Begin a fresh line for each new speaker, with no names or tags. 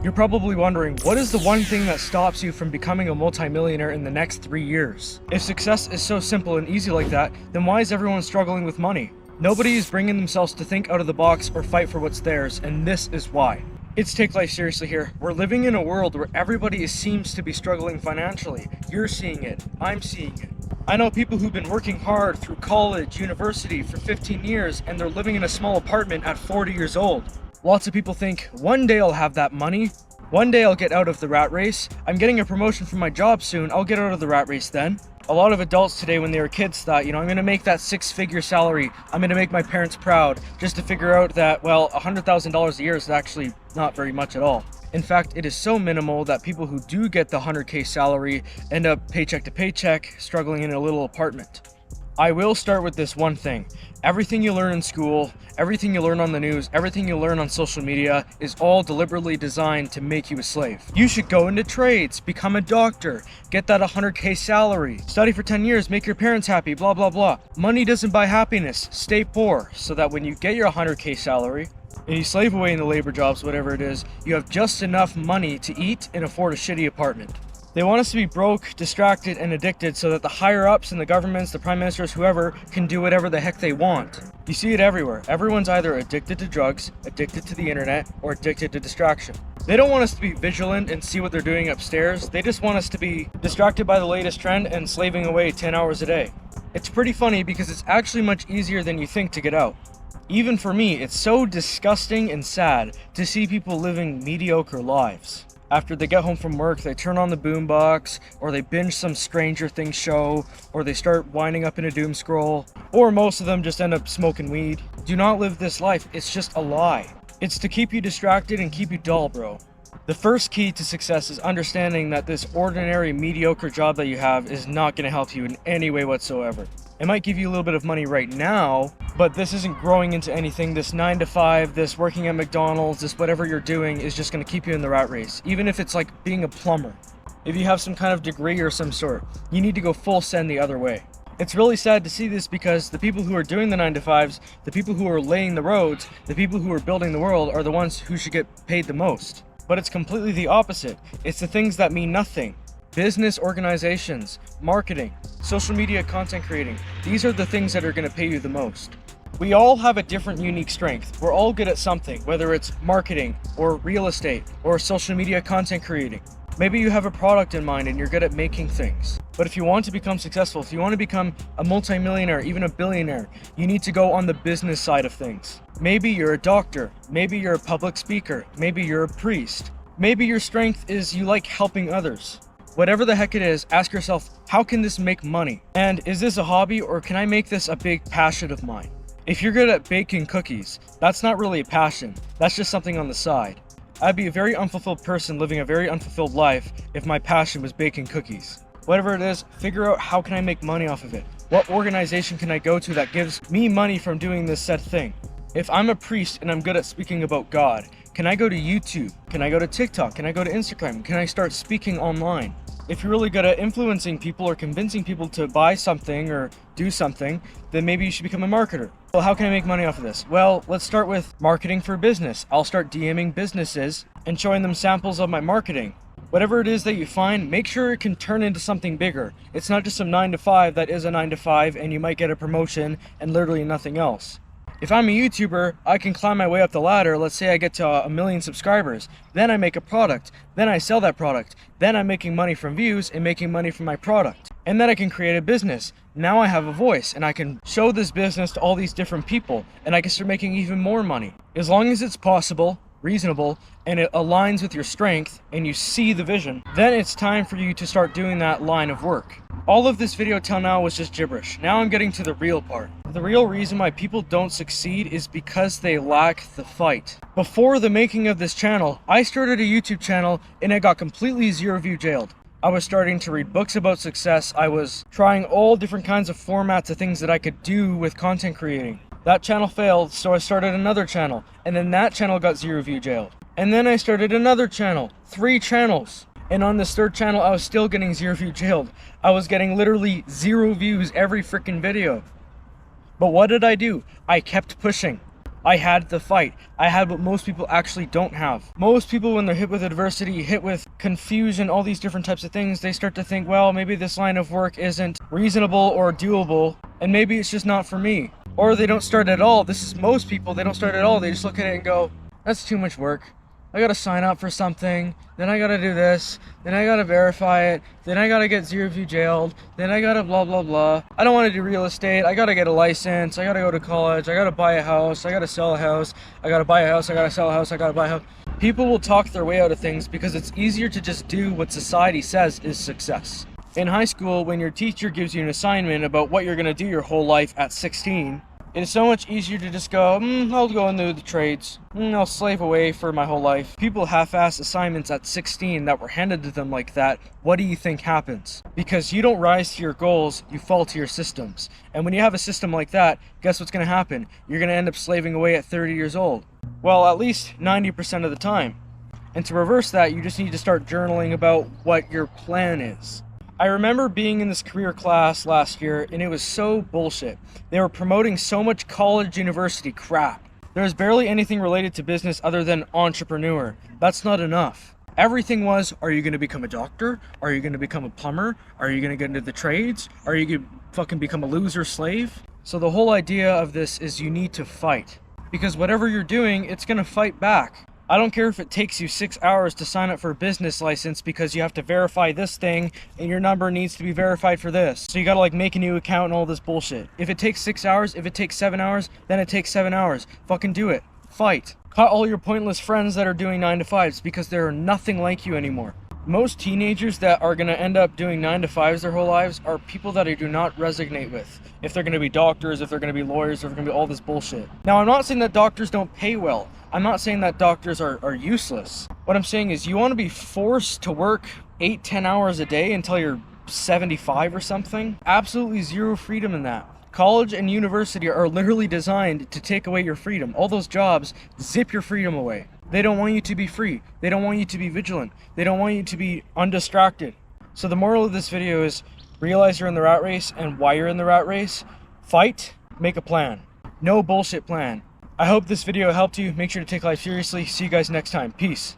You're probably wondering, what is the one thing that stops you from becoming a multimillionaire in the next 3 years? If success is so simple and easy like that, then why is everyone struggling with money? Nobody is bringing themselves to think out of the box or fight for what's theirs, and this is why. It's Take Life Seriously here. We're living in a world where everybody seems to be struggling financially. You're seeing it. I'm seeing it. I know people who've been working hard through college, university for 15 years, and they're living in a small apartment at 40 years old. Lots of people think, one day I'll have that money. One day I'll get out of the rat race. I'm getting a promotion from my job soon. I'll get out of the rat race then. A lot of adults today when they were kids thought, I'm going to make that 6-figure salary. I'm going to make my parents proud, just to figure out that, well, $100,000 a year is actually not very much at all. In fact, it is so minimal that people who do get the 100K salary end up paycheck to paycheck, struggling in a little apartment. I will start with this one thing. Everything you learn in school, everything you learn on the news, everything you learn on social media is all deliberately designed to make you a slave. You should go into trades, become a doctor, get that 100K salary, study for 10 years, make your parents happy, blah, blah, blah. Money doesn't buy happiness. Stay poor so that when you get your 100K salary and you slave away in the labor jobs, whatever it is, you have just enough money to eat and afford a shitty apartment. They want us to be broke, distracted, and addicted so that the higher-ups and the governments, the prime ministers, whoever, can do whatever the heck they want. You see it everywhere. Everyone's either addicted to drugs, addicted to the internet, or addicted to distraction. They don't want us to be vigilant and see what they're doing upstairs. They just want us to be distracted by the latest trend and slaving away 10 hours a day. It's pretty funny because it's actually much easier than you think to get out. Even for me, it's so disgusting and sad to see people living mediocre lives. After they get home from work, they turn on the boombox, or they binge some Stranger Things show, or they start winding up in a doom scroll, or most of them just end up smoking weed. Do not live this life, it's just a lie. It's to keep you distracted and keep you dull, bro. The first key to success is understanding that this ordinary, mediocre job that you have is not going to help you in any way whatsoever. It might give you a little bit of money right now, but this isn't growing into anything. This 9 to 5, this working at McDonald's, this whatever you're doing is just going to keep you in the rat race. Even if it's like being a plumber. If you have some kind of degree or some sort, you need to go full send the other way. It's really sad to see this because the people who are doing the 9 to 5s, the people who are laying the roads, the people who are building the world are the ones who should get paid the most. But it's completely the opposite. It's the things that mean nothing. Business organizations, marketing, social media content creating. These are the things that are going to pay you the most. We all have a different unique strength. We're all good at something, whether it's marketing or real estate or social media content creating. Maybe you have a product in mind and you're good at making things. But if you want to become successful, if you want to become a multimillionaire, even a billionaire, you need to go on the business side of things. Maybe you're a doctor. Maybe you're a public speaker. Maybe you're a priest. Maybe your strength is you like helping others. Whatever the heck it is, ask yourself, how can this make money? And is this a hobby or can I make this a big passion of mine? If you're good at baking cookies, that's not really a passion. That's just something on the side. I'd be a very unfulfilled person living a very unfulfilled life if my passion was baking cookies. Whatever it is, figure out how can I make money off of it? What organization can I go to that gives me money from doing this said thing? If I'm a priest and I'm good at speaking about God, can I go to YouTube? Can I go to TikTok? Can I go to Instagram? Can I start speaking online? If you're really good at influencing people or convincing people to buy something or do something, then maybe you should become a marketer. Well, how can I make money off of this? Well, let's start with marketing for business. I'll start DMing businesses and showing them samples of my marketing. Whatever it is that you find, make sure it can turn into something bigger. It's not just some 9 to 5 that is a 9 to 5 and you might get a promotion and literally nothing else. If I'm a YouTuber, I can climb my way up the ladder. Let's say I get to 1 million subscribers. Then I make a product. Then I sell that product. Then I'm making money from views and making money from my product. And then I can create a business. Now I have a voice and I can show this business to all these different people and I can start making even more money. As long as it's possible, reasonable, and it aligns with your strength and you see the vision, then it's time for you to start doing that line of work. All of this video till now was just gibberish. Now I'm getting to the real part. The real reason why people don't succeed is because they lack the fight. Before the making of this channel, I started a YouTube channel and I got completely zero view jailed. I was starting to read books about success. I was trying all different kinds of formats of things that I could do with content creating. That channel failed, so I started another channel, and then that channel got zero view jailed. And then I started another channel, 3 channels. And on this 3rd channel, I was still getting zero view jailed. I was getting literally 0 views every freaking video. But what did I do? I kept pushing. I had the fight. I had what most people actually don't have. Most people, when they're hit with adversity, hit with confusion, all these different types of things, they start to think, well, maybe this line of work isn't reasonable or doable, and maybe it's just not for me. Or they don't start at all. This is most people, they don't start at all. They just look at it and go, that's too much work. I gotta sign up for something, then I gotta do this, then I gotta verify it, then I gotta get Zero View jailed, then I gotta blah blah blah. I don't wanna do real estate, I gotta get a license, I gotta go to college, I gotta buy a house, I gotta sell a house, I gotta buy a house, I gotta sell a house, I gotta buy a house. People will talk their way out of things because it's easier to just do what society says is success. In high school, when your teacher gives you an assignment about what you're gonna do your whole life at 16, it is so much easier to just go, I'll go into the trades. I'll slave away for my whole life. People half-ass assignments at 16 that were handed to them like that. What do you think happens? Because you don't rise to your goals, you fall to your systems. And when you have a system like that, guess what's going to happen? You're going to end up slaving away at 30 years old. Well, at least 90% of the time. And to reverse that, you just need to start journaling about what your plan is. I remember being in this career class last year, and it was so bullshit. They were promoting so much college university crap. There was barely anything related to business other than entrepreneur. That's not enough. Everything was, are you going to become a doctor? Are you going to become a plumber? Are you going to get into the trades? Are you going to fucking become a loser slave? So the whole idea of this is you need to fight. Because whatever you're doing, it's going to fight back. I don't care if it takes you 6 hours to sign up for a business license because you have to verify this thing and your number needs to be verified for this. So you gotta like make a new account and all this bullshit. If it takes 6 hours, if it takes 7 hours, then it takes 7 hours. Fucking do it. Fight. Cut all your pointless friends that are doing 9 to 5s because they're nothing like you anymore. Most teenagers that are going to end up doing 9 to 5s their whole lives are people that I do not resonate with. If they're going to be doctors, if they're going to be lawyers, if they're going to be all this bullshit. Now, I'm not saying that doctors don't pay well. I'm not saying that doctors are useless. What I'm saying is you want to be forced to work 8-10 hours a day until you're 75 or something? Absolutely zero freedom in that. College and university are literally designed to take away your freedom. All those jobs zip your freedom away. They don't want you to be free. They don't want you to be vigilant. They don't want you to be undistracted. So the moral of this video is realize you're in the rat race and why you're in the rat race. Fight, make a plan. No bullshit plan. I hope this video helped you. Make sure to take life seriously. See you guys next time. Peace.